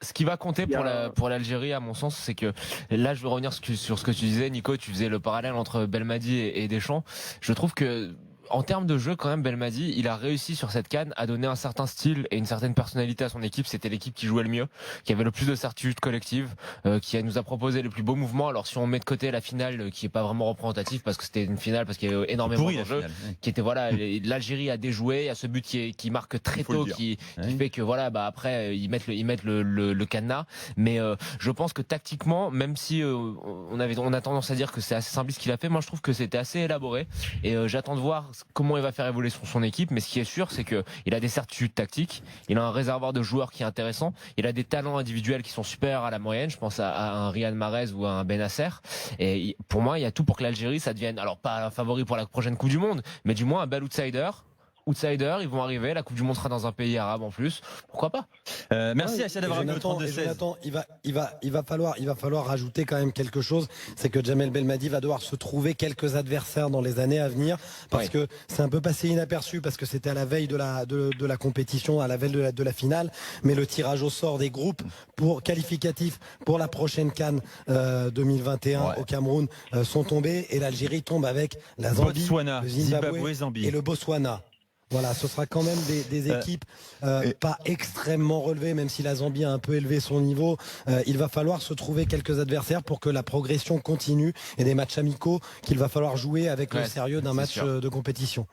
Ce qui va compter Il y a pour l'Algérie, à mon sens, c'est que là, je veux revenir sur ce que tu disais, Nico. Tu faisais le parallèle entre Belmadi et Deschamps. Je trouve que en termes de jeu, quand même, Belmadi, il a réussi sur cette CAN à donner un certain style et une certaine personnalité à son équipe. C'était l'équipe qui jouait le mieux, qui avait le plus de certitude collective, qui nous a proposé les plus beaux mouvements. Alors si on met de côté la finale, qui est pas vraiment représentative parce que c'était une finale, parce qu'il y avait énormément Pourri, la d'enjeux, finale, ouais. qui était voilà, l'Algérie a déjoué, il y a ce but qui marque très Il faut le tôt, dire. qui Ouais. fait que voilà, bah après ils mettent le cadenas. Mais je pense que tactiquement, même si on a tendance à dire que c'est assez simpliste ce qu'il a fait, moi je trouve que c'était assez élaboré et j'attends de voir comment il va faire évoluer son équipe. Mais ce qui est sûr, c'est que il a des certitudes tactiques, il a un réservoir de joueurs qui est intéressant, il a des talents individuels qui sont supérieurs à la moyenne. Je pense à un Riyad Mahrez ou à un Benasser. Et pour moi, il y a tout pour que l'Algérie ça devienne, alors pas un favori pour la prochaine Coupe du Monde, mais du moins un bel outsider. Ils vont arriver, la Coupe du Monde sera dans un pays arabe en plus, pourquoi pas. Merci Ouais, Aïssa d'avoir appelé au Jonathan, 32-16. Jonathan, il va falloir rajouter quand même quelque chose. C'est que Jamel Belmadi va devoir se trouver quelques adversaires dans les années à venir, parce que c'est un peu passé inaperçu, parce que c'était à la veille de la compétition, à la veille de la finale. Mais le tirage au sort des groupes pour qualificatifs pour la prochaine CAN 2021 au Cameroun sont tombés, et l'Algérie tombe avec la Zambie, Botswana, le Zimbabwe, Zambie. et le Botswana. Voilà, ce sera quand même des équipes pas extrêmement relevées, même si la Zambie a un peu élevé son niveau. Il va falloir se trouver quelques adversaires pour que la progression continue, et des matchs amicaux qu'il va falloir jouer avec le sérieux d'un c'est match sûr. de compétition.